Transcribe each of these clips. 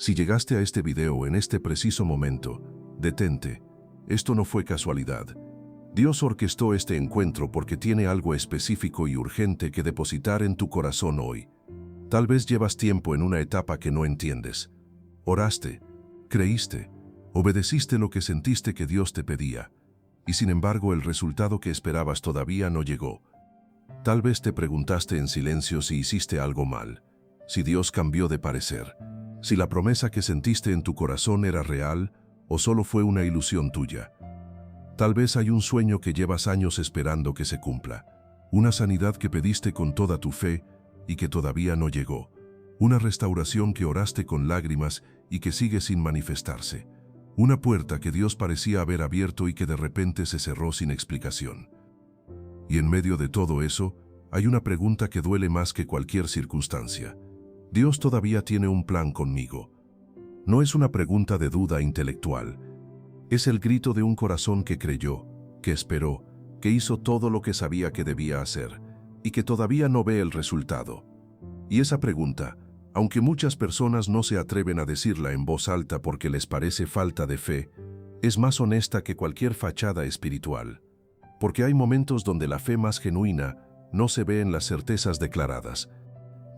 Si llegaste a este video en este preciso momento, detente. Esto no fue casualidad. Dios orquestó este encuentro porque tiene algo específico y urgente que depositar en tu corazón hoy. Tal vez llevas tiempo en una etapa que no entiendes. Oraste, creíste, obedeciste lo que sentiste que Dios te pedía, y sin embargo el resultado que esperabas todavía no llegó. Tal vez te preguntaste en silencio si hiciste algo mal, si Dios cambió de parecer, si la promesa que sentiste en tu corazón era real o solo fue una ilusión tuya. Tal vez hay un sueño que llevas años esperando que se cumpla, una sanidad que pediste con toda tu fe y que todavía no llegó, una restauración que oraste con lágrimas y que sigue sin manifestarse, una puerta que Dios parecía haber abierto y que de repente se cerró sin explicación. Y en medio de todo eso, hay una pregunta que duele más que cualquier circunstancia. ¿Dios todavía tiene un plan conmigo? No es una pregunta de duda intelectual. Es el grito de un corazón que creyó, que esperó, que hizo todo lo que sabía que debía hacer, y que todavía no ve el resultado. Y esa pregunta, aunque muchas personas no se atreven a decirla en voz alta porque les parece falta de fe, es más honesta que cualquier fachada espiritual. Porque hay momentos donde la fe más genuina no se ve en las certezas declaradas.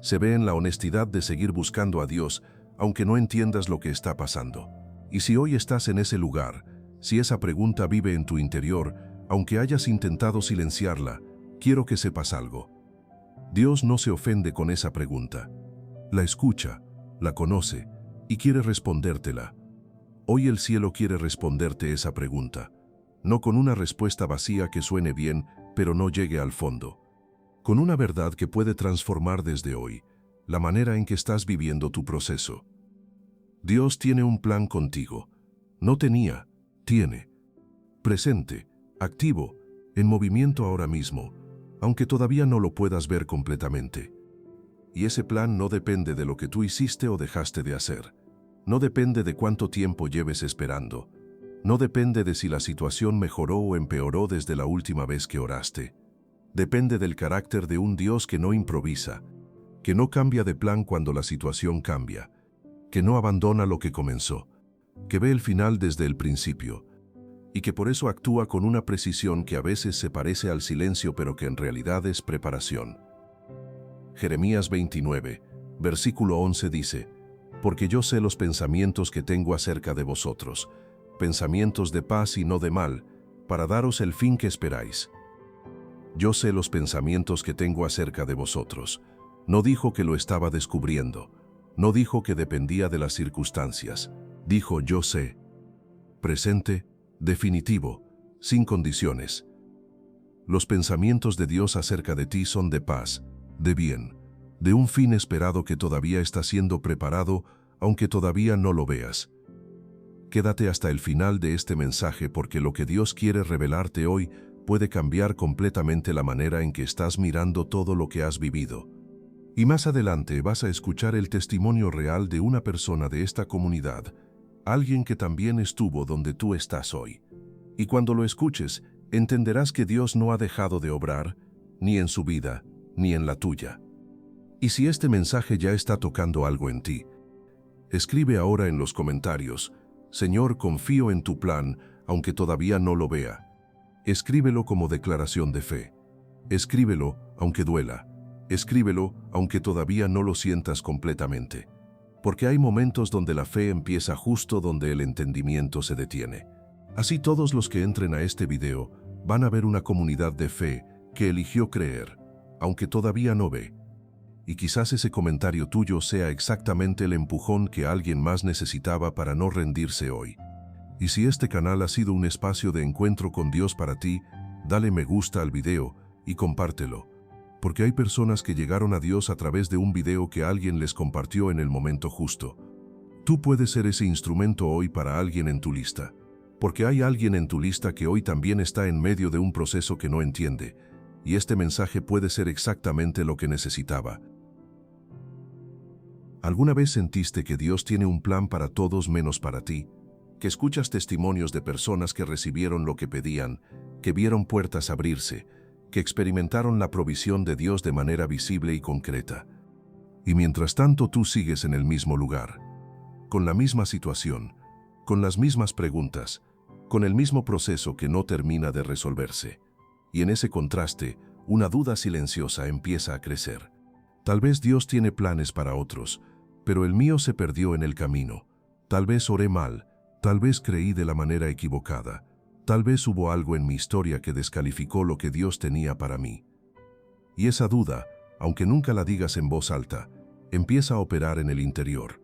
Se ve en la honestidad de seguir buscando a Dios, aunque no entiendas lo que está pasando. Y si hoy estás en ese lugar, si esa pregunta vive en tu interior, aunque hayas intentado silenciarla, quiero que sepas algo. Dios no se ofende con esa pregunta. La escucha, la conoce y quiere respondértela. Hoy el cielo quiere responderte esa pregunta. No con una respuesta vacía que suene bien, pero no llegue al fondo. Con una verdad que puede transformar desde hoy la manera en que estás viviendo tu proceso. Dios tiene un plan contigo. No tenía, tiene. Presente, activo, en movimiento ahora mismo, aunque todavía no lo puedas ver completamente. Y ese plan no depende de lo que tú hiciste o dejaste de hacer. No depende de cuánto tiempo lleves esperando. No depende de si la situación mejoró o empeoró desde la última vez que oraste. Depende del carácter de un Dios que no improvisa, que no cambia de plan cuando la situación cambia, que no abandona lo que comenzó, que ve el final desde el principio, y que por eso actúa con una precisión que a veces se parece al silencio pero que en realidad es preparación. Jeremías 29, versículo 11 dice, «Porque yo sé los pensamientos que tengo acerca de vosotros, pensamientos de paz y no de mal, para daros el fin que esperáis». Yo sé los pensamientos que tengo acerca de vosotros. No dijo que lo estaba descubriendo. No dijo que dependía de las circunstancias. Dijo yo sé. Presente, definitivo, sin condiciones. Los pensamientos de Dios acerca de ti son de paz, de bien, de un fin esperado que todavía está siendo preparado, aunque todavía no lo veas. Quédate hasta el final de este mensaje porque lo que Dios quiere revelarte hoy puede cambiar completamente la manera en que estás mirando todo lo que has vivido. Y más adelante vas a escuchar el testimonio real de una persona de esta comunidad, alguien que también estuvo donde tú estás hoy. Y cuando lo escuches, entenderás que Dios no ha dejado de obrar, ni en su vida, ni en la tuya. Y si este mensaje ya está tocando algo en ti, escribe ahora en los comentarios, «Señor, confío en tu plan, aunque todavía no lo vea». Escríbelo como declaración de fe. Escríbelo, aunque duela. Escríbelo, aunque todavía no lo sientas completamente. Porque hay momentos donde la fe empieza justo donde el entendimiento se detiene. Así todos los que entren a este video van a ver una comunidad de fe que eligió creer, aunque todavía no ve. Y quizás ese comentario tuyo sea exactamente el empujón que alguien más necesitaba para no rendirse hoy. Y si este canal ha sido un espacio de encuentro con Dios para ti, dale me gusta al video y compártelo. Porque hay personas que llegaron a Dios a través de un video que alguien les compartió en el momento justo. Tú puedes ser ese instrumento hoy para alguien en tu lista. Porque hay alguien en tu lista que hoy también está en medio de un proceso que no entiende. Y este mensaje puede ser exactamente lo que necesitaba. ¿Alguna vez sentiste que Dios tiene un plan para todos menos para ti? Que escuchas testimonios de personas que recibieron lo que pedían, que vieron puertas abrirse, que experimentaron la provisión de Dios de manera visible y concreta. Y mientras tanto tú sigues en el mismo lugar, con la misma situación, con las mismas preguntas, con el mismo proceso que no termina de resolverse. Y en ese contraste, una duda silenciosa empieza a crecer. Tal vez Dios tiene planes para otros, pero el mío se perdió en el camino. Tal vez oré mal, tal vez creí de la manera equivocada, tal vez hubo algo en mi historia que descalificó lo que Dios tenía para mí. Y esa duda, aunque nunca la digas en voz alta, empieza a operar en el interior.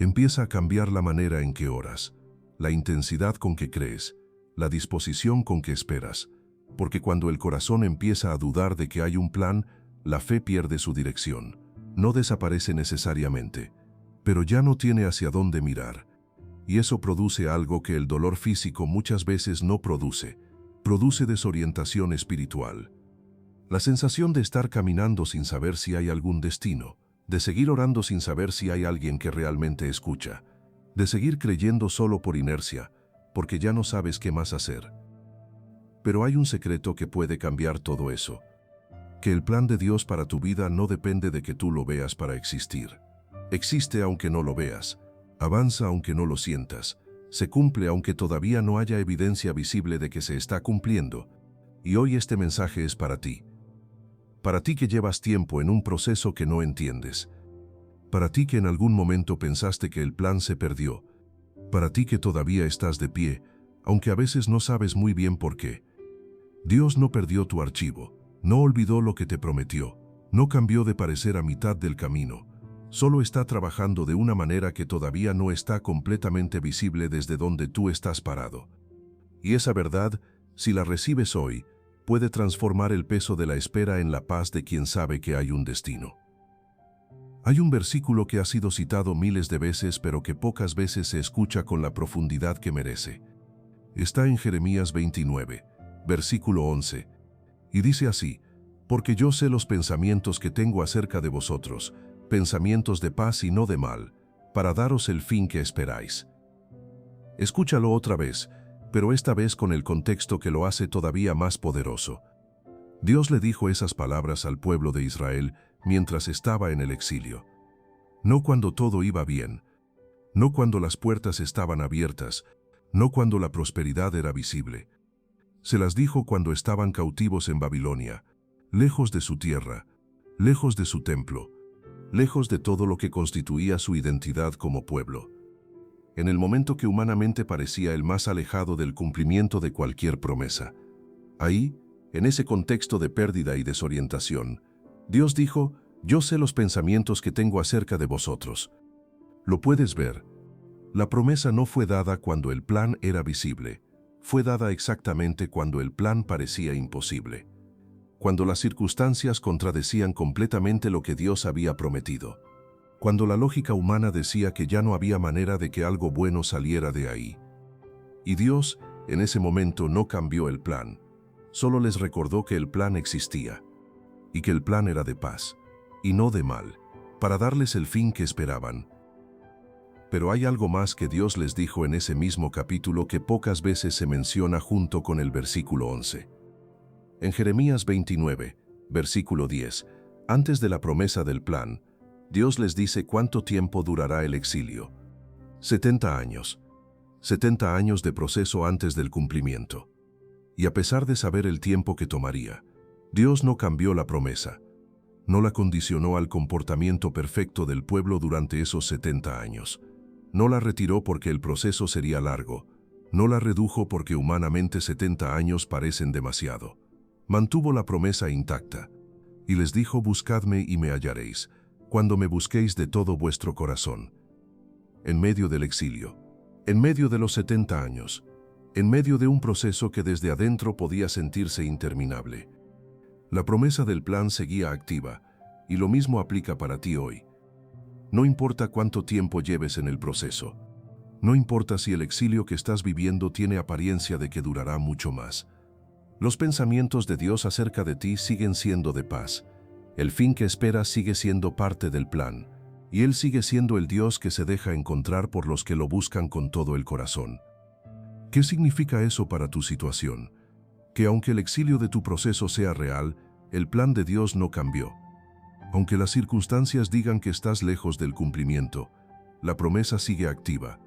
Empieza a cambiar la manera en que oras, la intensidad con que crees, la disposición con que esperas, porque cuando el corazón empieza a dudar de que hay un plan, la fe pierde su dirección. No desaparece necesariamente, pero ya no tiene hacia dónde mirar. Y eso produce algo que el dolor físico muchas veces no produce. Produce desorientación espiritual. La sensación de estar caminando sin saber si hay algún destino, de seguir orando sin saber si hay alguien que realmente escucha, de seguir creyendo solo por inercia, porque ya no sabes qué más hacer. Pero hay un secreto que puede cambiar todo eso. Que el plan de Dios para tu vida no depende de que tú lo veas para existir. Existe aunque no lo veas, avanza aunque no lo sientas, se cumple aunque todavía no haya evidencia visible de que se está cumpliendo. Y hoy este mensaje es para ti. Para ti que llevas tiempo en un proceso que no entiendes. Para ti que en algún momento pensaste que el plan se perdió. Para ti que todavía estás de pie, aunque a veces no sabes muy bien por qué. Dios no perdió tu archivo, no olvidó lo que te prometió, no cambió de parecer a mitad del camino, solo está trabajando de una manera que todavía no está completamente visible desde donde tú estás parado. Y esa verdad, si la recibes hoy, puede transformar el peso de la espera en la paz de quien sabe que hay un destino. Hay un versículo que ha sido citado miles de veces, pero que pocas veces se escucha con la profundidad que merece. Está en Jeremías 29, versículo 11, y dice así: porque yo sé los pensamientos que tengo acerca de vosotros, pensamientos de paz y no de mal, para daros el fin que esperáis. Escúchalo otra vez, pero esta vez con el contexto que lo hace todavía más poderoso. Dios le dijo esas palabras al pueblo de Israel mientras estaba en el exilio. No cuando todo iba bien, no cuando las puertas estaban abiertas, no cuando la prosperidad era visible. Se las dijo cuando estaban cautivos en Babilonia, lejos de su tierra, lejos de su templo, lejos de todo lo que constituía su identidad como pueblo. En el momento que humanamente parecía el más alejado del cumplimiento de cualquier promesa. Ahí, en ese contexto de pérdida y desorientación, Dios dijo: yo sé los pensamientos que tengo acerca de vosotros. Lo puedes ver. La promesa no fue dada cuando el plan era visible, fue dada exactamente cuando el plan parecía imposible. Cuando las circunstancias contradecían completamente lo que Dios había prometido. Cuando la lógica humana decía que ya no había manera de que algo bueno saliera de ahí. Y Dios, en ese momento, no cambió el plan. Solo les recordó que el plan existía. Y que el plan era de paz, y no de mal, para darles el fin que esperaban. Pero hay algo más que Dios les dijo en ese mismo capítulo que pocas veces se menciona junto con el versículo 11. En Jeremías 29, versículo 10, antes de la promesa del plan, Dios les dice cuánto tiempo durará el exilio. 70 años. 70 años de proceso antes del cumplimiento. Y a pesar de saber el tiempo que tomaría, Dios no cambió la promesa. No la condicionó al comportamiento perfecto del pueblo durante esos 70 años. No la retiró porque el proceso sería largo. No la redujo porque humanamente 70 años parecen demasiado. Mantuvo la promesa intacta. Y les dijo: buscadme y me hallaréis, cuando me busquéis de todo vuestro corazón. En medio del exilio, en medio de los 70 años, en medio de un proceso que desde adentro podía sentirse interminable, la promesa del plan seguía activa, y lo mismo aplica para ti hoy. No importa cuánto tiempo lleves en el proceso, no importa si el exilio que estás viviendo tiene apariencia de que durará mucho más. Los pensamientos de Dios acerca de ti siguen siendo de paz. El fin que esperas sigue siendo parte del plan, y Él sigue siendo el Dios que se deja encontrar por los que lo buscan con todo el corazón. ¿Qué significa eso para tu situación? Que aunque el exilio de tu proceso sea real, el plan de Dios no cambió. Aunque las circunstancias digan que estás lejos del cumplimiento, la promesa sigue activa.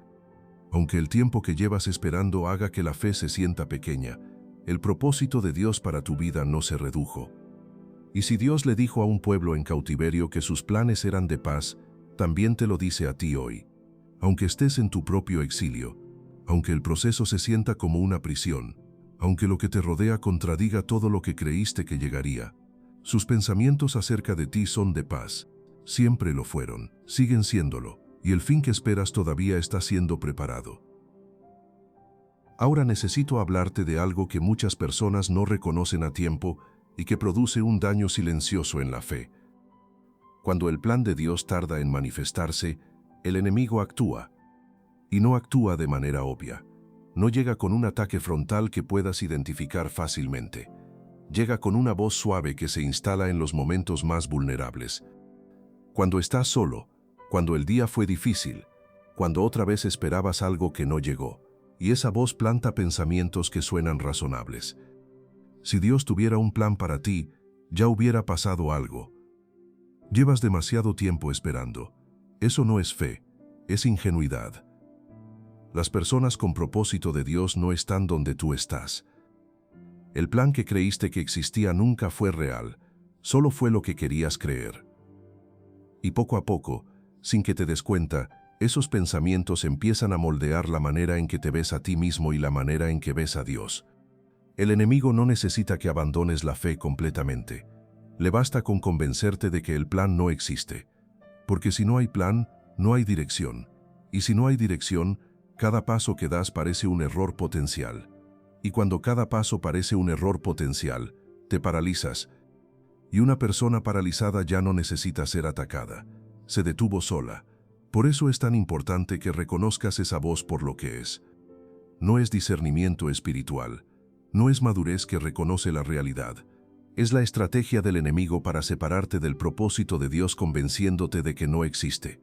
Aunque el tiempo que llevas esperando haga que la fe se sienta pequeña, el propósito de Dios para tu vida no se redujo. Y si Dios le dijo a un pueblo en cautiverio que sus planes eran de paz, también te lo dice a ti hoy. Aunque estés en tu propio exilio, aunque el proceso se sienta como una prisión, aunque lo que te rodea contradiga todo lo que creíste que llegaría, sus pensamientos acerca de ti son de paz. Siempre lo fueron, siguen siéndolo, y el fin que esperas todavía está siendo preparado. Ahora necesito hablarte de algo que muchas personas no reconocen a tiempo y que produce un daño silencioso en la fe. Cuando el plan de Dios tarda en manifestarse, el enemigo actúa. Y no actúa de manera obvia. No llega con un ataque frontal que puedas identificar fácilmente. Llega con una voz suave que se instala en los momentos más vulnerables. Cuando estás solo, cuando el día fue difícil, cuando otra vez esperabas algo que no llegó, y esa voz planta pensamientos que suenan razonables. Si Dios tuviera un plan para ti, ya hubiera pasado algo. Llevas demasiado tiempo esperando. Eso no es fe, es ingenuidad. Las personas con propósito de Dios no están donde tú estás. El plan que creíste que existía nunca fue real, solo fue lo que querías creer. Y poco a poco, sin que te des cuenta, esos pensamientos empiezan a moldear la manera en que te ves a ti mismo y la manera en que ves a Dios. El enemigo no necesita que abandones la fe completamente. Le basta con convencerte de que el plan no existe. Porque si no hay plan, no hay dirección. Y si no hay dirección, cada paso que das parece un error potencial. Y cuando cada paso parece un error potencial, te paralizas. Y una persona paralizada ya no necesita ser atacada. Se detuvo sola. Por eso es tan importante que reconozcas esa voz por lo que es. No es discernimiento espiritual. No es madurez que reconoce la realidad. Es la estrategia del enemigo para separarte del propósito de Dios convenciéndote de que no existe.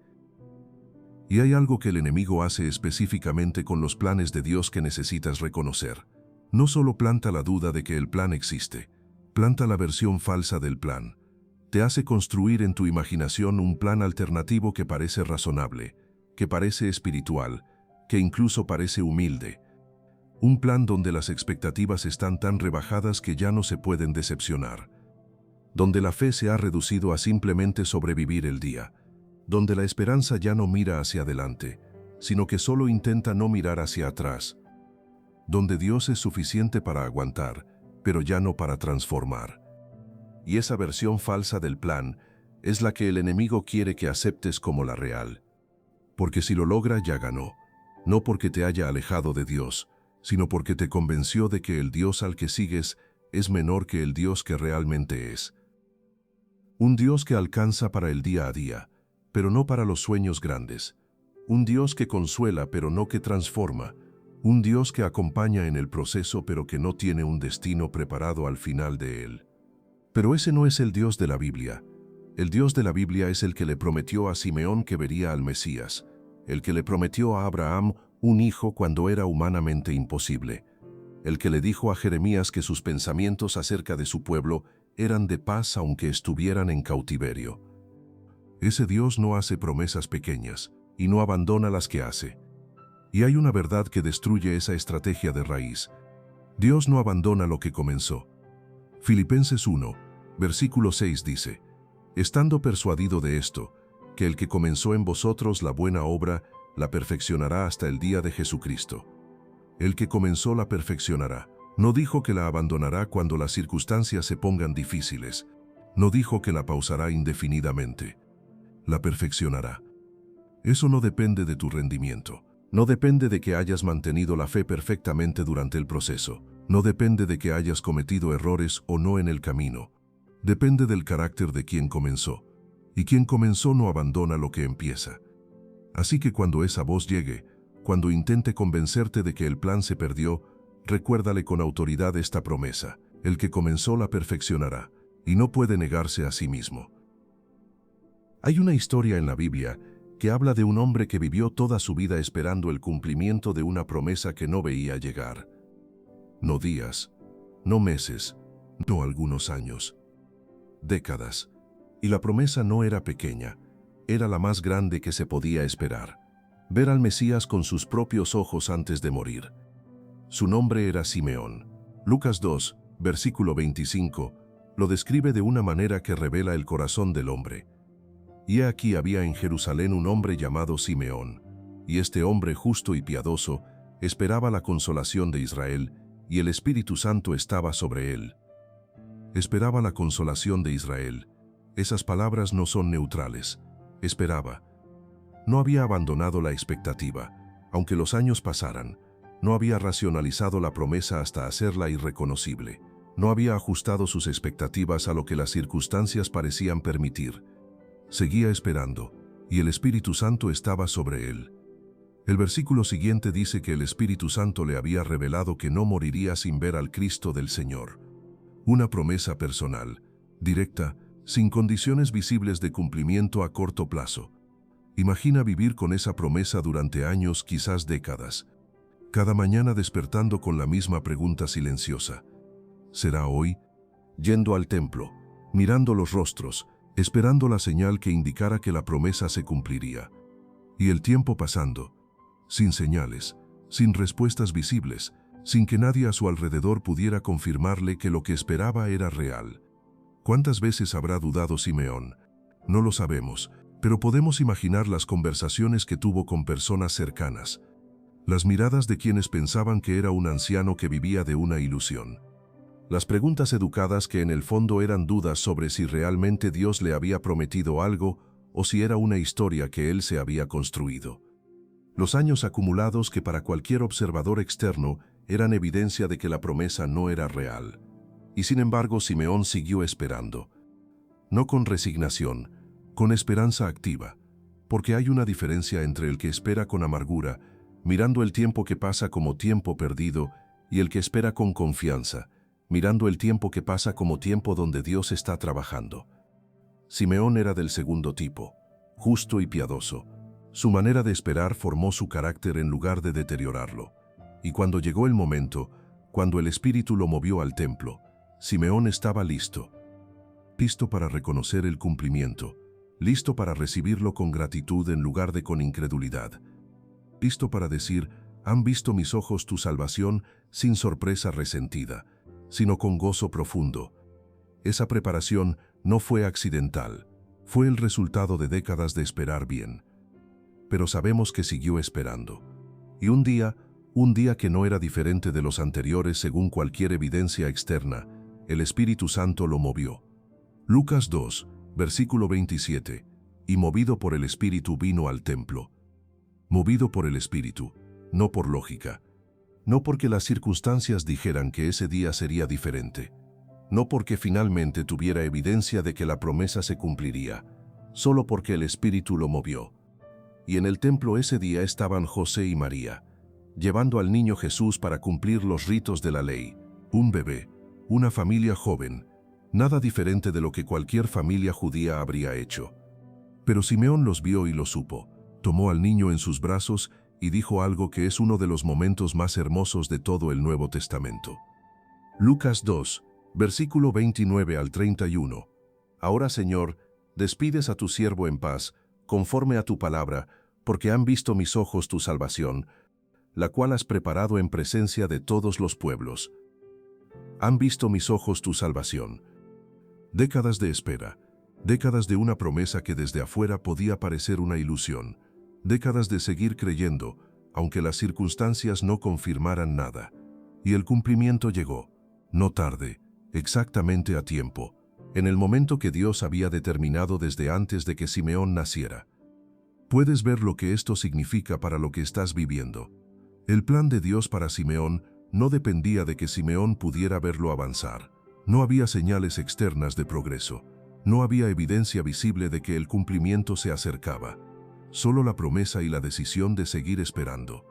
Y hay algo que el enemigo hace específicamente con los planes de Dios que necesitas reconocer. No solo planta la duda de que el plan existe, planta la versión falsa del plan. Te hace construir en tu imaginación un plan alternativo que parece razonable, que parece espiritual, que incluso parece humilde. Un plan donde las expectativas están tan rebajadas que ya no se pueden decepcionar. Donde la fe se ha reducido a simplemente sobrevivir el día. Donde la esperanza ya no mira hacia adelante, sino que solo intenta no mirar hacia atrás. Donde Dios es suficiente para aguantar, pero ya no para transformar. Y esa versión falsa del plan es la que el enemigo quiere que aceptes como la real. Porque si lo logra ya ganó, no porque te haya alejado de Dios, sino porque te convenció de que el Dios al que sigues es menor que el Dios que realmente es. Un Dios que alcanza para el día a día, pero no para los sueños grandes. Un Dios que consuela, pero no que transforma. Un Dios que acompaña en el proceso, pero que no tiene un destino preparado al final de él. Pero ese no es el Dios de la Biblia. El Dios de la Biblia es el que le prometió a Simeón que vería al Mesías, el que le prometió a Abraham un hijo cuando era humanamente imposible, el que le dijo a Jeremías que sus pensamientos acerca de su pueblo eran de paz aunque estuvieran en cautiverio. Ese Dios no hace promesas pequeñas y no abandona las que hace. Y hay una verdad que destruye esa estrategia de raíz. Dios no abandona lo que comenzó. Filipenses 1, versículo 6 dice, estando persuadido de esto, que el que comenzó en vosotros la buena obra, la perfeccionará hasta el día de Jesucristo. El que comenzó la perfeccionará. No dijo que la abandonará cuando las circunstancias se pongan difíciles. No dijo que la pausará indefinidamente. La perfeccionará. Eso no depende de tu rendimiento. No depende de que hayas mantenido la fe perfectamente durante el proceso. No depende de que hayas cometido errores o no en el camino. Depende del carácter de quien comenzó. Y quien comenzó no abandona lo que empieza. Así que cuando esa voz llegue, cuando intente convencerte de que el plan se perdió, recuérdale con autoridad esta promesa: el que comenzó la perfeccionará, y no puede negarse a sí mismo. Hay una historia en la Biblia que habla de un hombre que vivió toda su vida esperando el cumplimiento de una promesa que no veía llegar. No días, no meses, no algunos años, décadas. Y la promesa no era pequeña, era la más grande que se podía esperar. ver al Mesías con sus propios ojos antes de morir. Su nombre era Simeón. Lucas 2, versículo 25, lo describe de una manera que revela el corazón del hombre. Y aquí había en Jerusalén un hombre llamado Simeón, y este hombre justo y piadoso esperaba la consolación de Israel, y el Espíritu Santo estaba sobre él. Esperaba la consolación de Israel. Esas palabras no son neutrales. Esperaba. No había abandonado la expectativa, aunque los años pasaran. No había racionalizado la promesa hasta hacerla irreconocible. No había ajustado sus expectativas a lo que las circunstancias parecían permitir. Seguía esperando, y el Espíritu Santo estaba sobre él. El versículo siguiente dice que el Espíritu Santo le había revelado que no moriría sin ver al Cristo del Señor. Una promesa personal, directa, sin condiciones visibles de cumplimiento a corto plazo. Imagina vivir con esa promesa durante años, quizás décadas. Cada mañana despertando con la misma pregunta silenciosa. ¿Será hoy? Yendo al templo, mirando los rostros, esperando la señal que indicara que la promesa se cumpliría. Y el tiempo pasando, sin señales, sin respuestas visibles, sin que nadie a su alrededor pudiera confirmarle que lo que esperaba era real. ¿Cuántas veces habrá dudado Simeón? No lo sabemos, pero podemos imaginar las conversaciones que tuvo con personas cercanas, las miradas de quienes pensaban que era un anciano que vivía de una ilusión. Las preguntas educadas que en el fondo eran dudas sobre si realmente Dios le había prometido algo o si era una historia que él se había construido. Los años acumulados que para cualquier observador externo eran evidencia de que la promesa no era real. Y sin embargo Simeón siguió esperando. No con resignación, con esperanza activa, porque hay una diferencia entre el que espera con amargura, mirando el tiempo que pasa como tiempo perdido, y el que espera con confianza, mirando el tiempo que pasa como tiempo donde Dios está trabajando. Simeón era del segundo tipo, justo y piadoso. Su manera de esperar formó su carácter en lugar de deteriorarlo. Y cuando llegó el momento, cuando el Espíritu lo movió al templo, Simeón estaba listo. Listo para reconocer el cumplimiento, listo para recibirlo con gratitud en lugar de con incredulidad. Listo para decir, han visto mis ojos tu salvación sin sorpresa resentida, sino con gozo profundo. Esa preparación no fue accidental, fue el resultado de décadas de esperar bien. Pero sabemos que siguió esperando. Y un día que no era diferente de los anteriores según cualquier evidencia externa, el Espíritu Santo lo movió. Lucas 2, versículo 27, y movido por el Espíritu vino al templo. Movido por el Espíritu, no por lógica. No porque las circunstancias dijeran que ese día sería diferente. No porque finalmente tuviera evidencia de que la promesa se cumpliría. Solo porque el Espíritu lo movió. Y en el templo ese día estaban José y María, llevando al niño Jesús para cumplir los ritos de la ley. Un bebé, una familia joven, nada diferente de lo que cualquier familia judía habría hecho. Pero Simeón los vio y lo supo, tomó al niño en sus brazos y dijo algo que es uno de los momentos más hermosos de todo el Nuevo Testamento. Lucas 2, versículo 29 al 31. Ahora, Señor, despides a tu siervo en paz, conforme a tu palabra, porque han visto mis ojos tu salvación, la cual has preparado en presencia de todos los pueblos. Han visto mis ojos tu salvación. Décadas de espera, décadas de una promesa que desde afuera podía parecer una ilusión, décadas de seguir creyendo, aunque las circunstancias no confirmaran nada. Y el cumplimiento llegó, no tarde, exactamente a tiempo, en el momento que Dios había determinado desde antes de que Simeón naciera. Puedes ver lo que esto significa para lo que estás viviendo. El plan de Dios para Simeón no dependía de que Simeón pudiera verlo avanzar. No había señales externas de progreso. No había evidencia visible de que el cumplimiento se acercaba. Solo la promesa y la decisión de seguir esperando.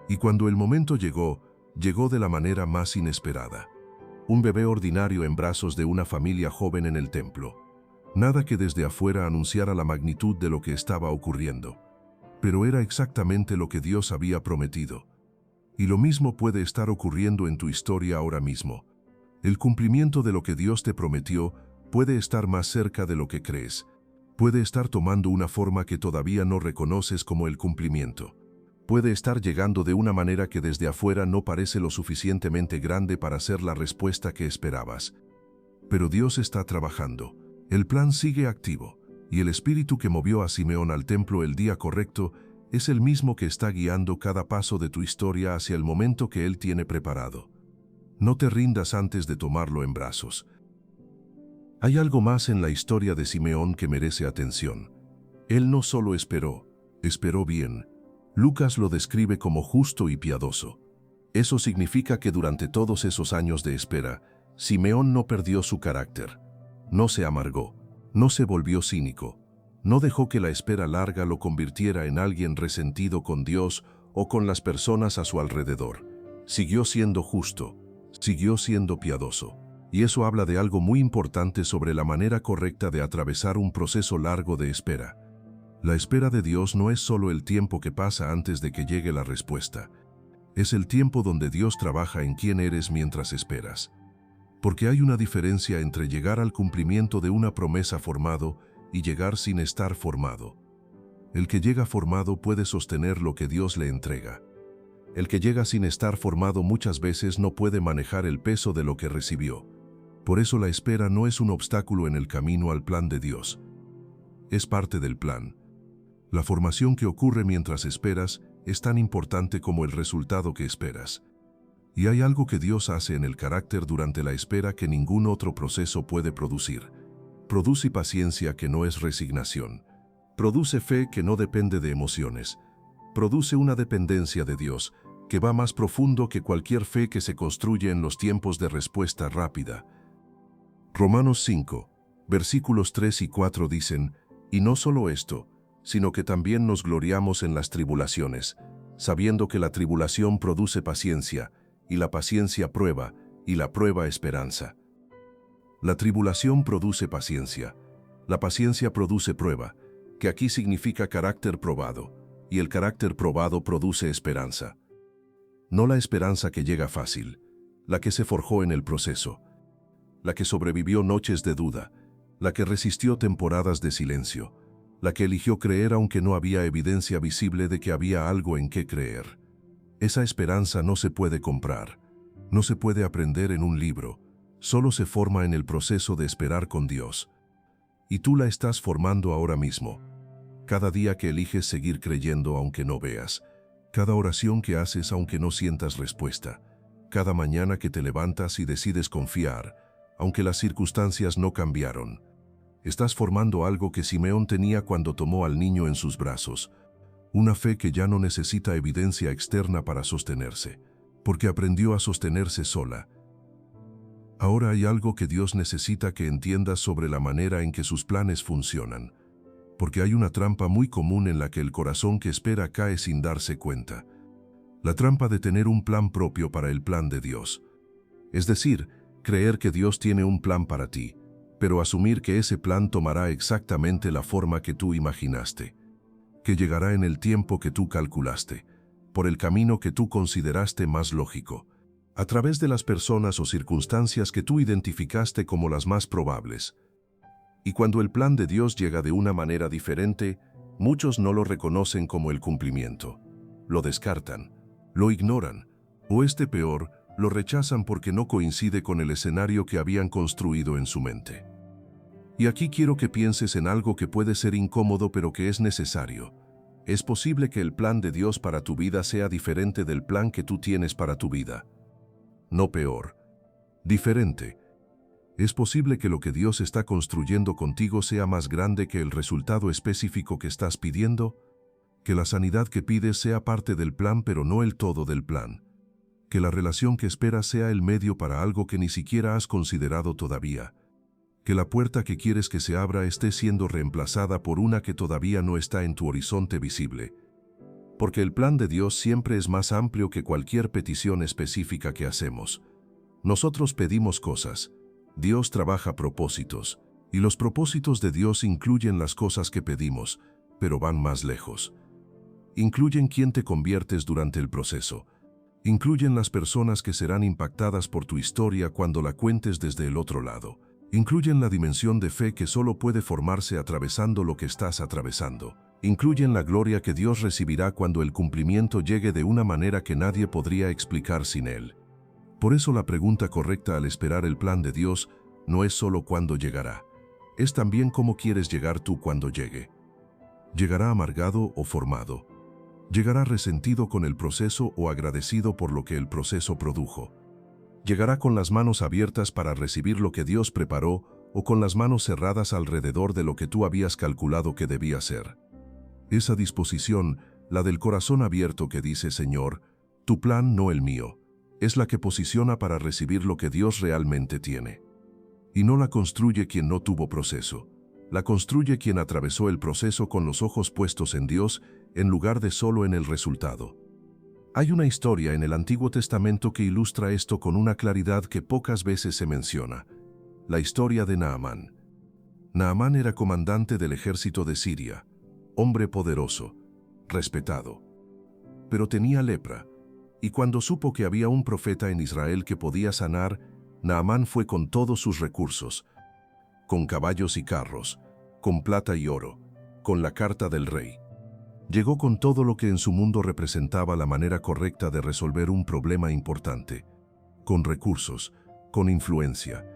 Y cuando el momento llegó, llegó de la manera más inesperada. Un bebé ordinario en brazos de una familia joven en el templo. Nada que desde afuera anunciara la magnitud de lo que estaba ocurriendo. Pero era exactamente lo que Dios había prometido. Y lo mismo puede estar ocurriendo en tu historia ahora mismo. El cumplimiento de lo que Dios te prometió puede estar más cerca de lo que crees. Puede estar tomando una forma que todavía no reconoces como el cumplimiento. Puede estar llegando de una manera que desde afuera no parece lo suficientemente grande para ser la respuesta que esperabas. Pero Dios está trabajando. El plan sigue activo, y el espíritu que movió a Simeón al templo el día correcto es el mismo que está guiando cada paso de tu historia hacia el momento que Él tiene preparado. No te rindas antes de tomarlo en brazos. Hay algo más en la historia de Simeón que merece atención. Él no solo esperó bien. Lucas lo describe como justo y piadoso. Eso significa que durante todos esos años de espera, Simeón no perdió su carácter, no se amargó, no se volvió cínico, no dejó que la espera larga lo convirtiera en alguien resentido con Dios o con las personas a su alrededor. Siguió siendo justo, siguió siendo piadoso. Y eso habla de algo muy importante sobre la manera correcta de atravesar un proceso largo de espera. La espera de Dios no es solo el tiempo que pasa antes de que llegue la respuesta. Es el tiempo donde Dios trabaja en quién eres mientras esperas. Porque hay una diferencia entre llegar al cumplimiento de una promesa formado y llegar sin estar formado. El que llega formado puede sostener lo que Dios le entrega. El que llega sin estar formado muchas veces no puede manejar el peso de lo que recibió. Por eso la espera no es un obstáculo en el camino al plan de Dios. Es parte del plan. La formación que ocurre mientras esperas es tan importante como el resultado que esperas. Y hay algo que Dios hace en el carácter durante la espera que ningún otro proceso puede producir. Produce paciencia que no es resignación. Produce fe que no depende de emociones. Produce una dependencia de Dios que va más profundo que cualquier fe que se construye en los tiempos de respuesta rápida. Romanos 5, versículos 3 y 4 dicen, y no solo esto, sino que también nos gloriamos en las tribulaciones, sabiendo que la tribulación produce paciencia, y la paciencia prueba, y la prueba esperanza. La tribulación produce paciencia, la paciencia produce prueba, que aquí significa carácter probado, y el carácter probado produce esperanza. No la esperanza que llega fácil, la que se forjó en el proceso, la que sobrevivió noches de duda, la que resistió temporadas de silencio, la que eligió creer aunque no había evidencia visible de que había algo en qué creer. Esa esperanza no se puede comprar, no se puede aprender en un libro, solo se forma en el proceso de esperar con Dios. Y tú la estás formando ahora mismo. Cada día que eliges seguir creyendo aunque no veas, cada oración que haces aunque no sientas respuesta, cada mañana que te levantas y decides confiar, aunque las circunstancias no cambiaron. Estás formando algo que Simeón tenía cuando tomó al niño en sus brazos, una fe que ya no necesita evidencia externa para sostenerse, porque aprendió a sostenerse sola. Ahora hay algo que Dios necesita que entiendas sobre la manera en que sus planes funcionan, porque hay una trampa muy común en la que el corazón que espera cae sin darse cuenta. La trampa de tener un plan propio para el plan de Dios. Es decir, creer que Dios tiene un plan para ti, pero asumir que ese plan tomará exactamente la forma que tú imaginaste, que llegará en el tiempo que tú calculaste, por el camino que tú consideraste más lógico, a través de las personas o circunstancias que tú identificaste como las más probables. Y cuando el plan de Dios llega de una manera diferente, muchos no lo reconocen como el cumplimiento. Lo descartan, lo ignoran, o peor, lo rechazan porque no coincide con el escenario que habían construido en su mente. Y aquí quiero que pienses en algo que puede ser incómodo pero que es necesario. Es posible que el plan de Dios para tu vida sea diferente del plan que tú tienes para tu vida. No peor. Diferente. Es posible que lo que Dios está construyendo contigo sea más grande que el resultado específico que estás pidiendo, que la sanidad que pides sea parte del plan pero no el todo del plan, que la relación que esperas sea el medio para algo que ni siquiera has considerado todavía, que la puerta que quieres que se abra esté siendo reemplazada por una que todavía no está en tu horizonte visible. Porque el plan de Dios siempre es más amplio que cualquier petición específica que hacemos. Nosotros pedimos cosas, Dios trabaja propósitos, y los propósitos de Dios incluyen las cosas que pedimos, pero van más lejos. Incluyen quién te conviertes durante el proceso. Incluyen las personas que serán impactadas por tu historia cuando la cuentes desde el otro lado. Incluyen la dimensión de fe que solo puede formarse atravesando lo que estás atravesando. Incluyen la gloria que Dios recibirá cuando el cumplimiento llegue de una manera que nadie podría explicar sin Él. Por eso la pregunta correcta al esperar el plan de Dios no es solo cuándo llegará, es también cómo quieres llegar tú cuando llegue. ¿Llegará amargado o formado? ¿Llegará resentido con el proceso o agradecido por lo que el proceso produjo? ¿Llegará con las manos abiertas para recibir lo que Dios preparó o con las manos cerradas alrededor de lo que tú habías calculado que debía ser? Esa disposición, la del corazón abierto que dice, Señor, tu plan no el mío, es la que posiciona para recibir lo que Dios realmente tiene. Y no la construye quien no tuvo proceso, la construye quien atravesó el proceso con los ojos puestos en Dios en lugar de solo en el resultado. Hay una historia en el Antiguo Testamento que ilustra esto con una claridad que pocas veces se menciona, la historia de Naamán. Naamán era comandante del ejército de Siria, hombre poderoso, respetado. Pero tenía lepra, y cuando supo que había un profeta en Israel que podía sanar, Naamán fue con todos sus recursos, con caballos y carros, con plata y oro, con la carta del rey. Llegó con todo lo que en su mundo representaba la manera correcta de resolver un problema importante, con recursos, con influencia,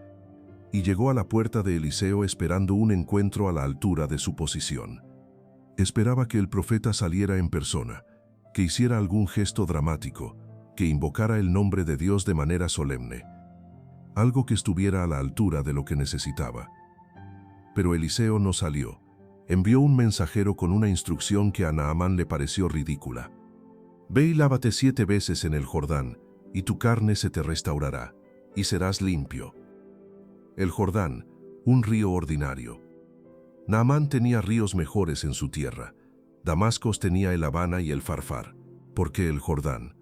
y llegó a la puerta de Eliseo esperando un encuentro a la altura de su posición. Esperaba que el profeta saliera en persona, que hiciera algún gesto dramático, que invocara el nombre de Dios de manera solemne, algo que estuviera a la altura de lo que necesitaba. Pero Eliseo no salió. Envió un mensajero con una instrucción que a Naamán le pareció ridícula. Ve y lávate 7 veces en el Jordán, y tu carne se te restaurará, y serás limpio. El Jordán, un río ordinario. Naamán tenía ríos mejores en su tierra. Damasco tenía el Abana y el Farfar. ¿Por qué el Jordán?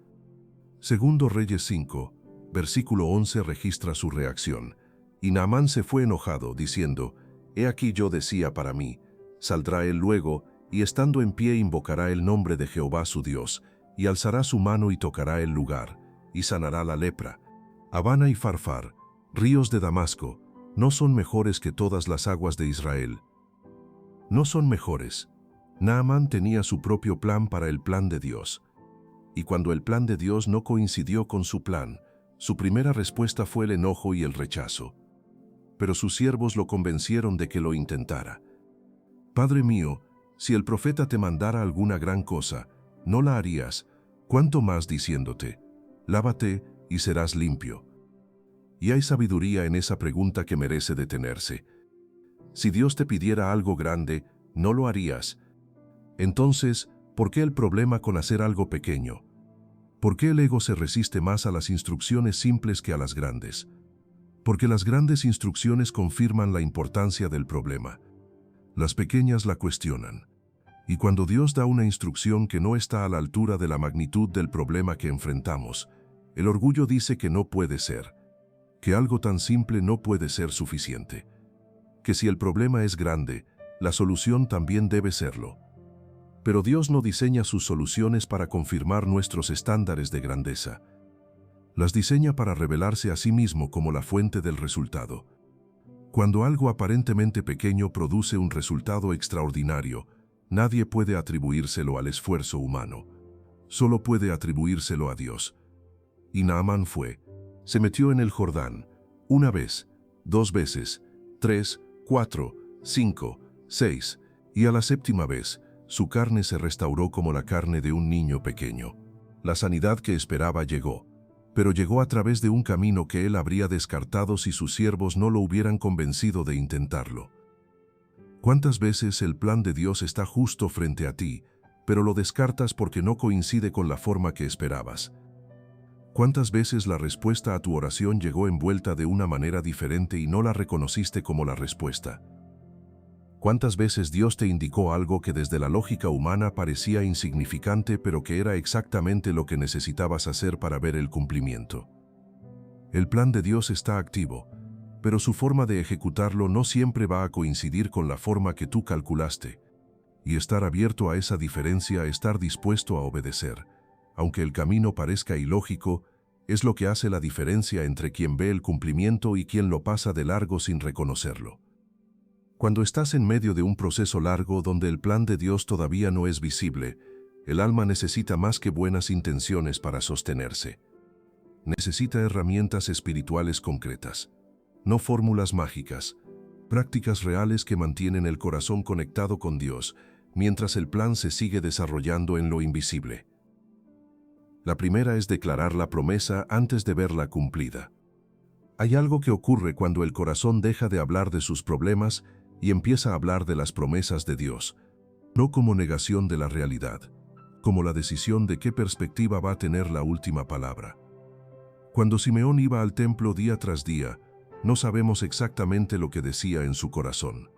Segundo Reyes 5, versículo 11 registra su reacción. Y Naamán se fue enojado, diciendo, «He aquí yo decía para mí, saldrá él luego, y estando en pie invocará el nombre de Jehová su Dios, y alzará su mano y tocará el lugar, y sanará la lepra. Abana y Farfar, ríos de Damasco, ¿no son mejores que todas las aguas de Israel?» No son mejores. Naamán tenía su propio plan para el plan de Dios. Y cuando el plan de Dios no coincidió con su plan, su primera respuesta fue el enojo y el rechazo. Pero sus siervos lo convencieron de que lo intentara. «Padre mío, si el profeta te mandara alguna gran cosa, ¿no la harías? ¿Cuánto más diciéndote, lávate y serás limpio?» Y hay sabiduría en esa pregunta que merece detenerse. Si Dios te pidiera algo grande, ¿no lo harías? Entonces, ¿por qué el problema con hacer algo pequeño? ¿Por qué el ego se resiste más a las instrucciones simples que a las grandes? Porque las grandes instrucciones confirman la importancia del problema. Las pequeñas la cuestionan. Y cuando Dios da una instrucción que no está a la altura de la magnitud del problema que enfrentamos, el orgullo dice que no puede ser, que algo tan simple no puede ser suficiente, que si el problema es grande, la solución también debe serlo. Pero Dios no diseña sus soluciones para confirmar nuestros estándares de grandeza. Las diseña para revelarse a sí mismo como la fuente del resultado. Cuando algo aparentemente pequeño produce un resultado extraordinario, nadie puede atribuírselo al esfuerzo humano. Solo puede atribuírselo a Dios. Y Naamán se metió en el Jordán, 1 vez, 2 veces, 3, 4, 5, 6, y a la 7ª vez, su carne se restauró como la carne de un niño pequeño. La sanidad que esperaba llegó, pero llegó a través de un camino que él habría descartado si sus siervos no lo hubieran convencido de intentarlo. ¿Cuántas veces el plan de Dios está justo frente a ti, pero lo descartas porque no coincide con la forma que esperabas? ¿Cuántas veces la respuesta a tu oración llegó envuelta de una manera diferente y no la reconociste como la respuesta? ¿Cuántas veces Dios te indicó algo que desde la lógica humana parecía insignificante pero que era exactamente lo que necesitabas hacer para ver el cumplimiento? El plan de Dios está activo, pero su forma de ejecutarlo no siempre va a coincidir con la forma que tú calculaste. Y estar abierto a esa diferencia, estar dispuesto a obedecer, aunque el camino parezca ilógico, Es lo que hace la diferencia entre quien ve el cumplimiento y quien lo pasa de largo sin reconocerlo. Cuando estás en medio de un proceso largo donde el plan de Dios todavía no es visible, el alma necesita más que buenas intenciones para sostenerse. Necesita herramientas espirituales concretas, no fórmulas mágicas, prácticas reales que mantienen el corazón conectado con Dios mientras el plan se sigue desarrollando en lo invisible. La primera es declarar la promesa antes de verla cumplida. Hay algo que ocurre cuando el corazón deja de hablar de sus problemas y empieza a hablar de las promesas de Dios, no como negación de la realidad, como la decisión de qué perspectiva va a tener la última palabra. Cuando Simeón iba al templo día tras día, no sabemos exactamente lo que decía en su corazón,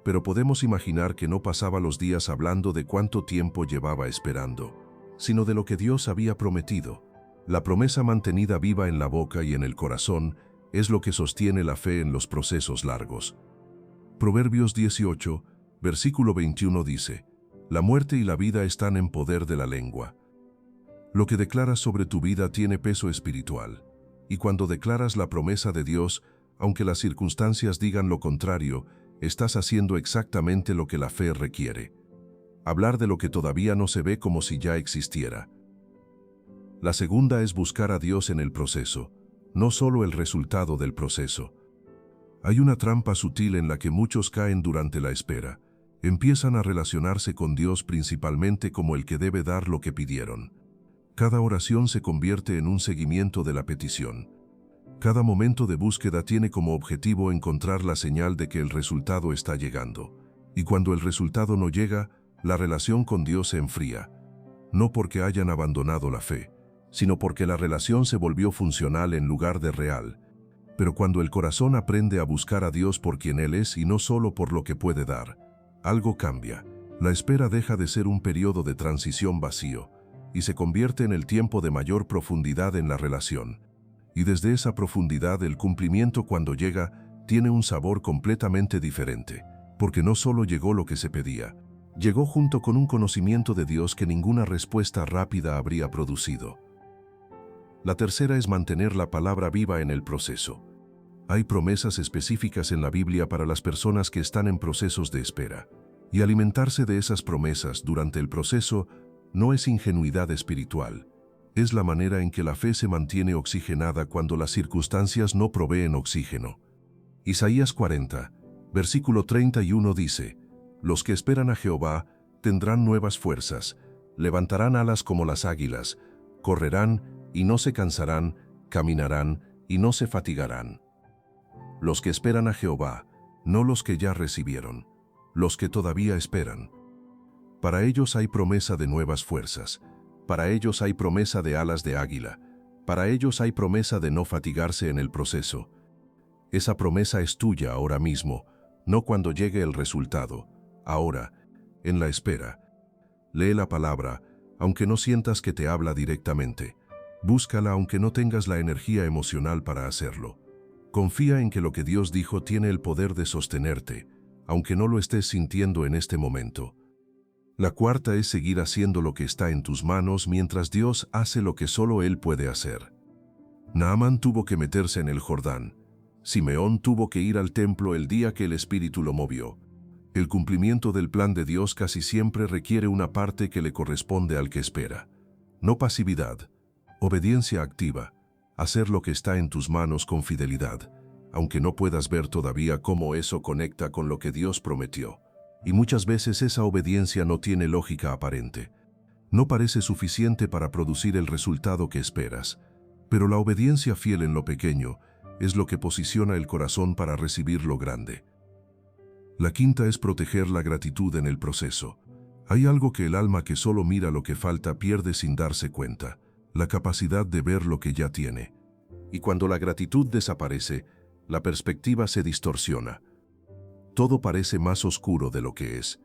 pero podemos imaginar que no pasaba los días hablando de cuánto tiempo llevaba esperando, sino de lo que Dios había prometido. La promesa mantenida viva en la boca y en el corazón es lo que sostiene la fe en los procesos largos. Proverbios 18, versículo 21 dice: La muerte y la vida están en poder de la lengua. Lo que declaras sobre tu vida tiene peso espiritual, y cuando declaras la promesa de Dios, aunque las circunstancias digan lo contrario, estás haciendo exactamente lo que la fe requiere. Hablar de lo que todavía no se ve como si ya existiera. La segunda es buscar a Dios en el proceso, no solo el resultado del proceso. Hay una trampa sutil en la que muchos caen durante la espera. Empiezan a relacionarse con Dios principalmente como el que debe dar lo que pidieron. Cada oración se convierte en un seguimiento de la petición. Cada momento de búsqueda tiene como objetivo encontrar la señal de que el resultado está llegando. Y cuando el resultado no llega, la relación con Dios se enfría. No porque hayan abandonado la fe, sino porque la relación se volvió funcional en lugar de real. Pero cuando el corazón aprende a buscar a Dios por quien Él es y no solo por lo que puede dar, algo cambia. La espera deja de ser un periodo de transición vacío y se convierte en el tiempo de mayor profundidad en la relación. Y desde esa profundidad el cumplimiento, cuando llega, tiene un sabor completamente diferente, porque no solo llegó lo que se pedía, llegó junto con un conocimiento de Dios que ninguna respuesta rápida habría producido. La tercera es mantener la palabra viva en el proceso. Hay promesas específicas en la Biblia para las personas que están en procesos de espera, y alimentarse de esas promesas durante el proceso no es ingenuidad espiritual, es la manera en que la fe se mantiene oxigenada cuando las circunstancias no proveen oxígeno. Isaías 40, versículo 31 dice: Los que esperan a Jehová tendrán nuevas fuerzas, levantarán alas como las águilas, correrán y no se cansarán, caminarán y no se fatigarán. Los que esperan a Jehová, no los que ya recibieron, los que todavía esperan. Para ellos hay promesa de nuevas fuerzas, para ellos hay promesa de alas de águila, para ellos hay promesa de no fatigarse en el proceso. Esa promesa es tuya ahora mismo, no cuando llegue el resultado, ahora, en la espera. Lee la palabra, aunque no sientas que te habla directamente. Búscala aunque no tengas la energía emocional para hacerlo. Confía en que lo que Dios dijo tiene el poder de sostenerte, aunque no lo estés sintiendo en este momento. La cuarta es seguir haciendo lo que está en tus manos mientras Dios hace lo que solo Él puede hacer. Naamán tuvo que meterse en el Jordán. Simeón tuvo que ir al templo el día que el Espíritu lo movió. El cumplimiento del plan de Dios casi siempre requiere una parte que le corresponde al que espera. No pasividad, obediencia activa, hacer lo que está en tus manos con fidelidad, aunque no puedas ver todavía cómo eso conecta con lo que Dios prometió. Y muchas veces esa obediencia no tiene lógica aparente. No parece suficiente para producir el resultado que esperas, pero la obediencia fiel en lo pequeño es lo que posiciona el corazón para recibir lo grande. La quinta es proteger la gratitud en el proceso. Hay algo que el alma que solo mira lo que falta pierde sin darse cuenta, la capacidad de ver lo que ya tiene. Y cuando la gratitud desaparece, la perspectiva se distorsiona. Todo parece más oscuro de lo que es.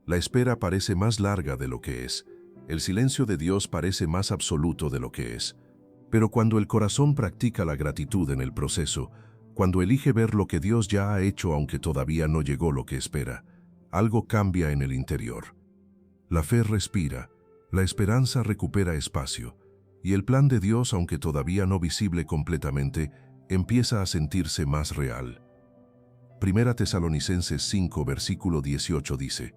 La espera parece más larga de lo que es. El silencio de Dios parece más absoluto de lo que es. Pero cuando el corazón practica la gratitud en el proceso, cuando elige ver lo que Dios ya ha hecho aunque todavía no llegó lo que espera, algo cambia en el interior. La fe respira, la esperanza recupera espacio, Y el plan de Dios, aunque todavía no visible completamente, empieza a sentirse más real. Primera Tesalonicenses 5, versículo 18 dice: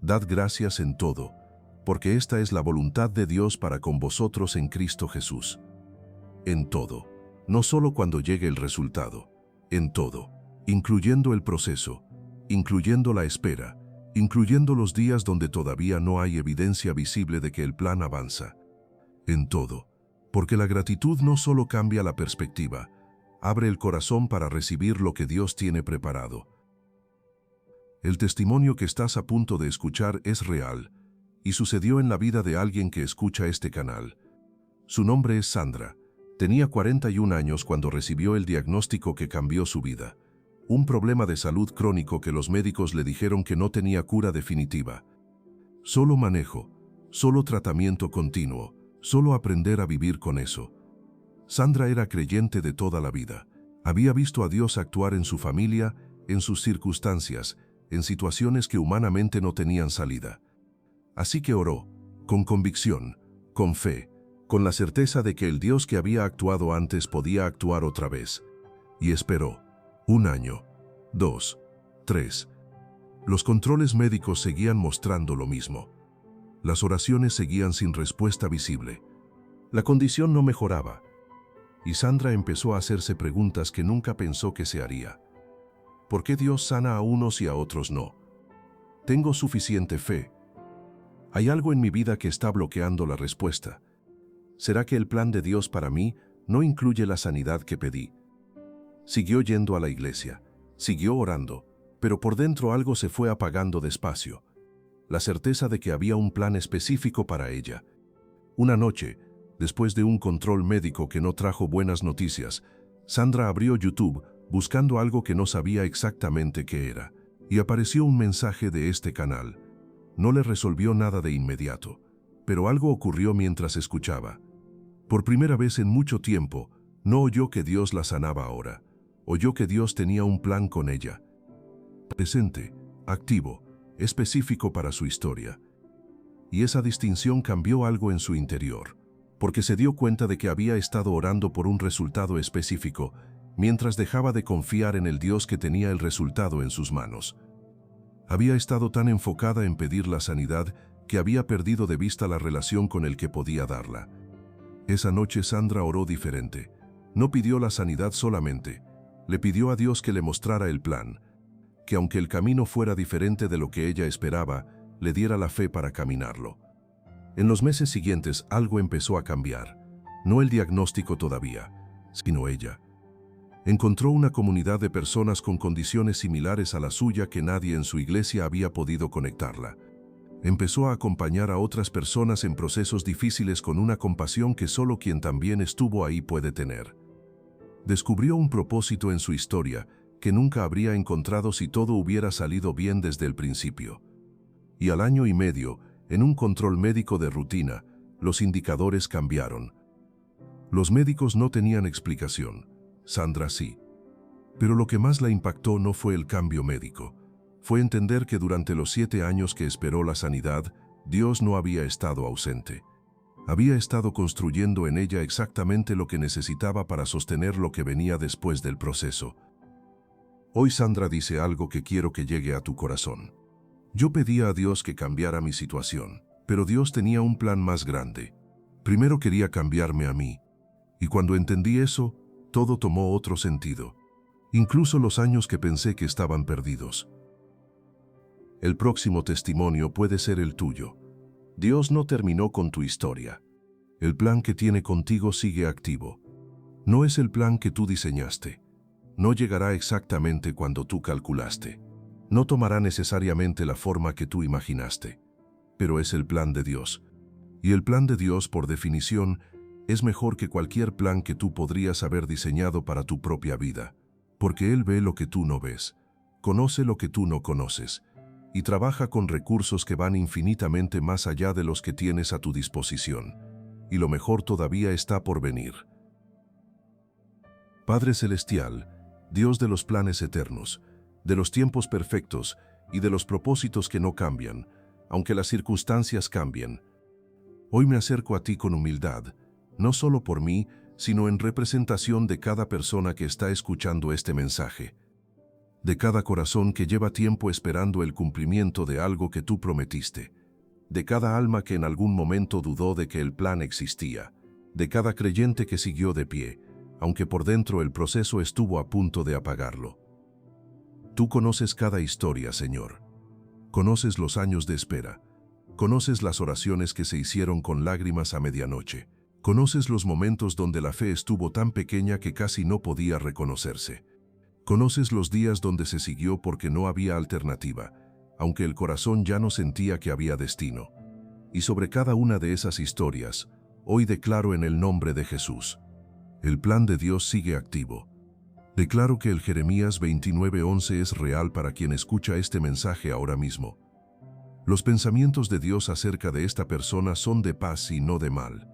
Dad gracias en todo, porque esta es la voluntad de Dios para con vosotros en Cristo Jesús. En todo, no solo cuando llegue el resultado, en todo, incluyendo el proceso, incluyendo la espera, incluyendo los días donde todavía no hay evidencia visible de que el plan avanza. En todo, porque la gratitud no solo cambia la perspectiva, abre el corazón para recibir lo que Dios tiene preparado. El testimonio que estás a punto de escuchar es real, y sucedió en la vida de alguien que escucha este canal. Su nombre es Sandra. Tenía 41 años cuando recibió el diagnóstico que cambió su vida. Un problema de salud crónico que los médicos le dijeron que no tenía cura definitiva. Solo manejo, solo tratamiento continuo, solo aprender a vivir con eso. Sandra era creyente de toda la vida. Había visto a Dios actuar en su familia, en sus circunstancias, en situaciones que humanamente no tenían salida. Así que oró, con convicción, con fe, con la certeza de que el Dios que había actuado antes podía actuar otra vez. Y esperó. 1 año, 2, 3. Los controles médicos seguían mostrando lo mismo. Las oraciones seguían sin respuesta visible. La condición no mejoraba. Y Sandra empezó a hacerse preguntas que nunca pensó que se haría. ¿Por qué Dios sana a unos y a otros no? ¿Tengo suficiente fe? Hay algo en mi vida que está bloqueando la respuesta. ¿Será que el plan de Dios para mí no incluye la sanidad que pedí? Siguió yendo a la iglesia, siguió orando, pero por dentro algo se fue apagando despacio. La certeza de que había un plan específico para ella. Una noche, después de un control médico que no trajo buenas noticias, Sandra abrió YouTube buscando algo que no sabía exactamente qué era, y apareció un mensaje de este canal. No le resolvió nada de inmediato, pero algo ocurrió mientras escuchaba. Por primera vez en mucho tiempo, no oyó que Dios la sanaba ahora. Oyó que Dios tenía un plan con ella. Presente, activo, específico para su historia. Y esa distinción cambió algo en su interior, porque se dio cuenta de que había estado orando por un resultado específico, mientras dejaba de confiar en el Dios que tenía el resultado en sus manos. Había estado tan enfocada en pedir la sanidad que había perdido de vista la relación con el que podía darla. Esa noche Sandra oró diferente. No pidió la sanidad solamente, le pidió a Dios que le mostrara el plan, que aunque el camino fuera diferente de lo que ella esperaba, le diera la fe para caminarlo. En los meses siguientes algo empezó a cambiar, no el diagnóstico todavía, sino ella. Encontró una comunidad de personas con condiciones similares a la suya que nadie en su iglesia había podido conectarla. Empezó a acompañar a otras personas en procesos difíciles con una compasión que solo quien también estuvo ahí puede tener. Descubrió un propósito en su historia que nunca habría encontrado si todo hubiera salido bien desde el principio. Y al año y medio, en un control médico de rutina, los indicadores cambiaron. Los médicos no tenían explicación. Sandra sí. Pero lo que más la impactó no fue el cambio médico. Fue entender que durante los 7 años que esperó la sanidad, Dios no había estado ausente. Había estado construyendo en ella exactamente lo que necesitaba para sostener lo que venía después del proceso. Hoy Sandra dice algo que quiero que llegue a tu corazón. Yo pedía a Dios que cambiara mi situación, pero Dios tenía un plan más grande. Primero quería cambiarme a mí. Y cuando entendí eso, todo tomó otro sentido. Incluso los años que pensé que estaban perdidos. El próximo testimonio puede ser el tuyo. Dios no terminó con tu historia. El plan que tiene contigo sigue activo. No es el plan que tú diseñaste. No llegará exactamente cuando tú calculaste. No tomará necesariamente la forma que tú imaginaste. Pero es el plan de Dios. Y el plan de Dios, por definición, es mejor que cualquier plan que tú podrías haber diseñado para tu propia vida. Porque Él ve lo que tú no ves, conoce lo que tú no conoces, y trabaja con recursos que van infinitamente más allá de los que tienes a tu disposición. Y lo mejor todavía está por venir. Padre Celestial, Dios de los planes eternos, de los tiempos perfectos y de los propósitos que no cambian, aunque las circunstancias cambien, hoy me acerco a ti con humildad, no solo por mí, sino en representación de cada persona que está escuchando este mensaje, de cada corazón que lleva tiempo esperando el cumplimiento de algo que tú prometiste, de cada alma que en algún momento dudó de que el plan existía, de cada creyente que siguió de pie, aunque por dentro el proceso estuvo a punto de apagarlo. Tú conoces cada historia, Señor. Conoces los años de espera. Conoces las oraciones que se hicieron con lágrimas a medianoche. Conoces los momentos donde la fe estuvo tan pequeña que casi no podía reconocerse. Conoces los días donde se siguió porque no había alternativa, aunque el corazón ya no sentía que había destino. Y sobre cada una de esas historias, hoy declaro en el nombre de Jesús: el plan de Dios sigue activo. Declaro que el Jeremías 29:11 es real para quien escucha este mensaje ahora mismo. Los pensamientos de Dios acerca de esta persona son de paz y no de mal,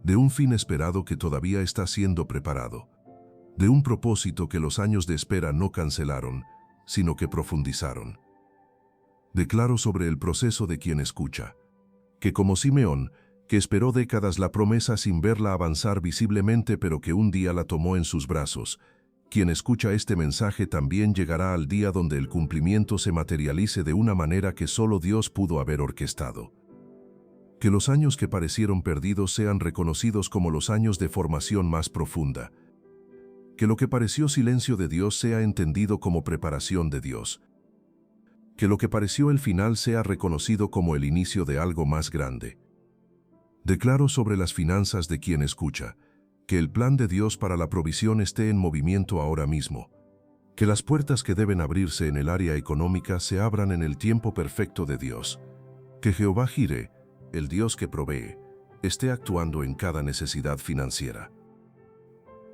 de un fin esperado que todavía está siendo preparado, de un propósito que los años de espera no cancelaron, sino que profundizaron. Declaro sobre el proceso de quien escucha, que como Simeón, que esperó décadas la promesa sin verla avanzar visiblemente pero que un día la tomó en sus brazos, quien escucha este mensaje también llegará al día donde el cumplimiento se materialice de una manera que solo Dios pudo haber orquestado. Que los años que parecieron perdidos sean reconocidos como los años de formación más profunda. Que lo que pareció silencio de Dios sea entendido como preparación de Dios. Que lo que pareció el final sea reconocido como el inicio de algo más grande. Declaro sobre las finanzas de quien escucha, que el plan de Dios para la provisión esté en movimiento ahora mismo. Que las puertas que deben abrirse en el área económica se abran en el tiempo perfecto de Dios. Que Jehová Jireh, el Dios que provee, esté actuando en cada necesidad financiera.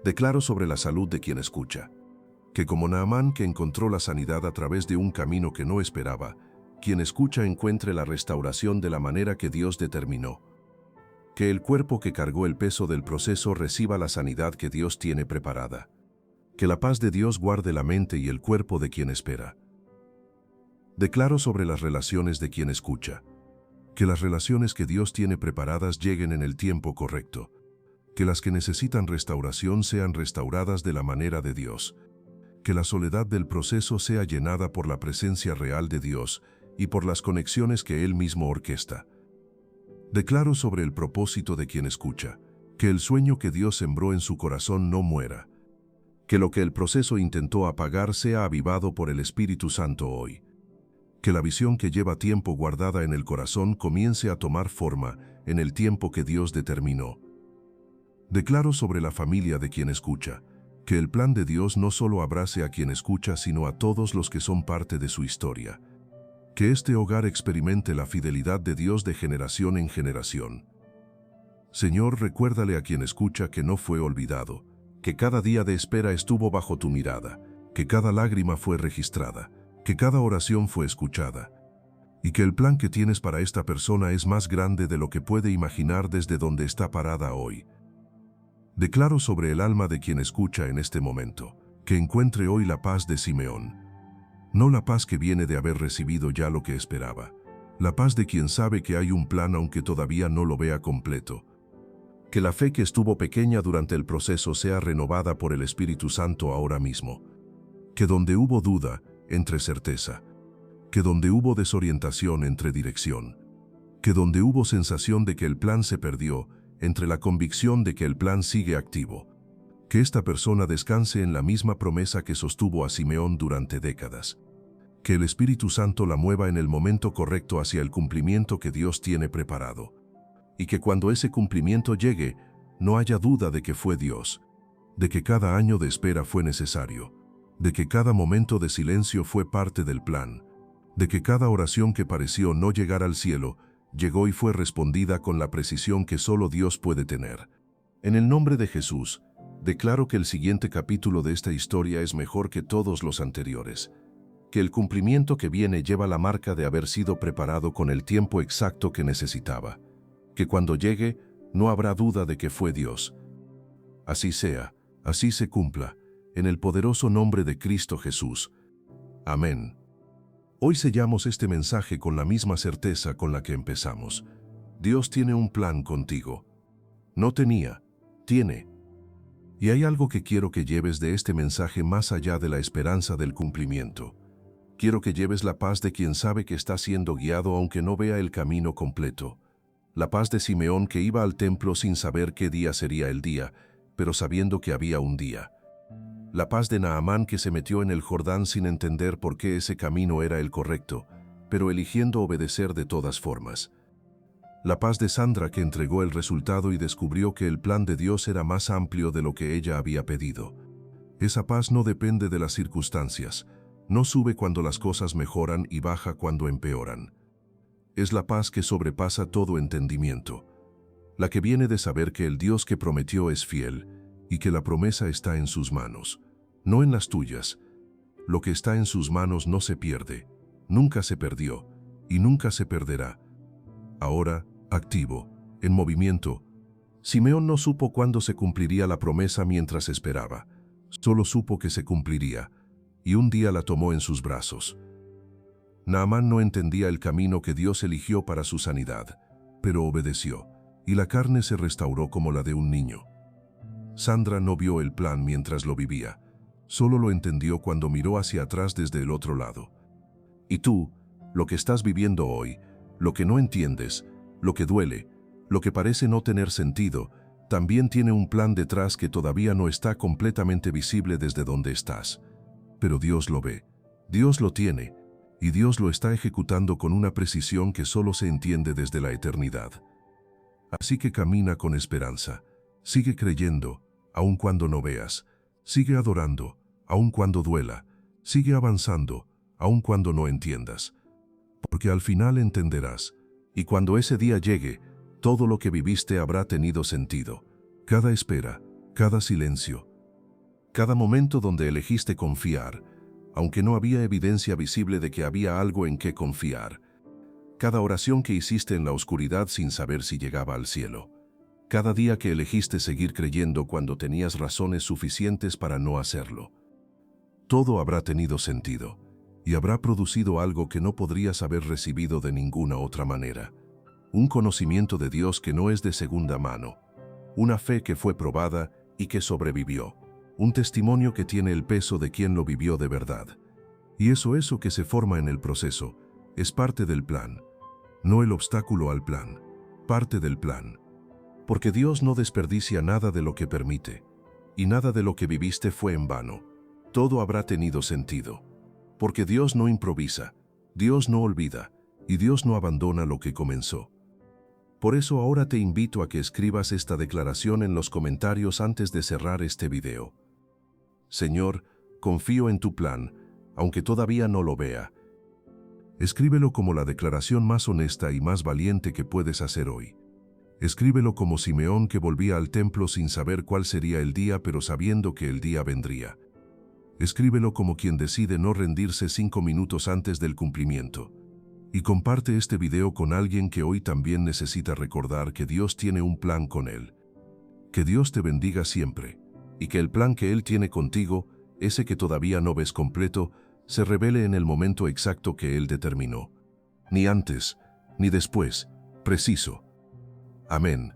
Declaro sobre la salud de quien escucha, que como Naamán que encontró la sanidad a través de un camino que no esperaba, quien escucha encuentre la restauración de la manera que Dios determinó. Que el cuerpo que cargó el peso del proceso reciba la sanidad que Dios tiene preparada. Que la paz de Dios guarde la mente y el cuerpo de quien espera. Declaro sobre las relaciones de quien escucha, que las relaciones que Dios tiene preparadas lleguen en el tiempo correcto. Que las que necesitan restauración sean restauradas de la manera de Dios. Que la soledad del proceso sea llenada por la presencia real de Dios y por las conexiones que Él mismo orquesta. Declaro sobre el propósito de quien escucha, que el sueño que Dios sembró en su corazón no muera. Que lo que el proceso intentó apagar sea avivado por el Espíritu Santo hoy. Que la visión que lleva tiempo guardada en el corazón comience a tomar forma en el tiempo que Dios determinó. Declaro sobre la familia de quien escucha, que el plan de Dios no solo abrace a quien escucha, sino a todos los que son parte de su historia. Que este hogar experimente la fidelidad de Dios de generación en generación. Señor, recuérdale a quien escucha que no fue olvidado, que cada día de espera estuvo bajo tu mirada, que cada lágrima fue registrada, que cada oración fue escuchada, y que el plan que tienes para esta persona es más grande de lo que puede imaginar desde donde está parada hoy. Declaro sobre el alma de quien escucha en este momento, que encuentre hoy la paz de Simeón. No la paz que viene de haber recibido ya lo que esperaba. La paz de quien sabe que hay un plan aunque todavía no lo vea completo. Que la fe que estuvo pequeña durante el proceso sea renovada por el Espíritu Santo ahora mismo. Que donde hubo duda, entre certeza. Que donde hubo desorientación, entre dirección. Que donde hubo sensación de que el plan se perdió, entre la convicción de que el plan sigue activo. Que esta persona descanse en la misma promesa que sostuvo a Simeón durante décadas. Que el Espíritu Santo la mueva en el momento correcto hacia el cumplimiento que Dios tiene preparado. Y que cuando ese cumplimiento llegue, no haya duda de que fue Dios, de que cada año de espera fue necesario, de que cada momento de silencio fue parte del plan, de que cada oración que pareció no llegar al cielo, llegó y fue respondida con la precisión que solo Dios puede tener. En el nombre de Jesús, declaro que el siguiente capítulo de esta historia es mejor que todos los anteriores, que el cumplimiento que viene lleva la marca de haber sido preparado con el tiempo exacto que necesitaba, que cuando llegue no habrá duda de que fue Dios. Así sea, así se cumpla, en el poderoso nombre de Cristo Jesús. Amén. Hoy sellamos este mensaje con la misma certeza con la que empezamos. Dios tiene un plan contigo. No tenía, Tiene. Y hay algo que quiero que lleves de este mensaje más allá de la esperanza del cumplimiento. Quiero que lleves la paz de quien sabe que está siendo guiado aunque no vea el camino completo. La paz de Simeón que iba al templo sin saber qué día sería el día, pero sabiendo que había un día. La paz de Naamán que se metió en el Jordán sin entender por qué ese camino era el correcto, pero eligiendo obedecer de todas formas. La paz de Sandra que entregó el resultado y descubrió que el plan de Dios era más amplio de lo que ella había pedido. Esa paz no depende de las circunstancias, no sube cuando las cosas mejoran y baja cuando empeoran. Es la paz que sobrepasa todo entendimiento, la que viene de saber que el Dios que prometió es fiel y que la promesa está en sus manos, no en las tuyas. Lo que está en sus manos no se pierde, nunca se perdió y nunca se perderá. Ahora, activo, en movimiento, Simeón no supo cuándo se cumpliría la promesa mientras esperaba, solo supo que se cumpliría, y un día la tomó en sus brazos. Naamán no entendía el camino que Dios eligió para su sanidad, pero obedeció, y la carne se restauró como la de un niño. Sandra no vio el plan mientras lo vivía, solo lo entendió cuando miró hacia atrás desde el otro lado. Y tú, lo que estás viviendo hoy, lo que no entiendes, lo que duele, lo que parece no tener sentido, también tiene un plan detrás que todavía no está completamente visible desde donde estás. Pero Dios lo ve, Dios lo tiene, y Dios lo está ejecutando con una precisión que solo se entiende desde la eternidad. Así que camina con esperanza, sigue creyendo, aun cuando no veas, sigue adorando, aun cuando duela, sigue avanzando, aun cuando no entiendas. Porque al final entenderás, y cuando ese día llegue, todo lo que viviste habrá tenido sentido. Cada espera, cada silencio, cada momento donde elegiste confiar, aunque no había evidencia visible de que había algo en qué confiar. Cada oración que hiciste en la oscuridad sin saber si llegaba al cielo. Cada día que elegiste seguir creyendo cuando tenías razones suficientes para no hacerlo. Todo habrá tenido sentido, y habrá producido algo que no podrías haber recibido de ninguna otra manera. Un conocimiento de Dios que no es de segunda mano. Una fe que fue probada y que sobrevivió. Un testimonio que tiene el peso de quien lo vivió de verdad. Y eso que se forma en el proceso, es parte del plan. No el obstáculo al plan, parte del plan. Porque Dios no desperdicia nada de lo que permite, y nada de lo que viviste fue en vano. Todo habrá tenido sentido. Porque Dios no improvisa, Dios no olvida, y Dios no abandona lo que comenzó. Por eso ahora te invito a que escribas esta declaración en los comentarios antes de cerrar este video. Señor, confío en tu plan, aunque todavía no lo vea. Escríbelo como la declaración más honesta y más valiente que puedes hacer hoy. Escríbelo como Simeón que volvía al templo sin saber cuál sería el día pero sabiendo que el día vendría. Escríbelo como quien decide no rendirse 5 minutos antes del cumplimiento. Y comparte este video con alguien que hoy también necesita recordar que Dios tiene un plan con él. Que Dios te bendiga siempre, y que el plan que Él tiene contigo, ese que todavía no ves completo, se revele en el momento exacto que Él determinó. Ni antes, ni después, preciso. Amén.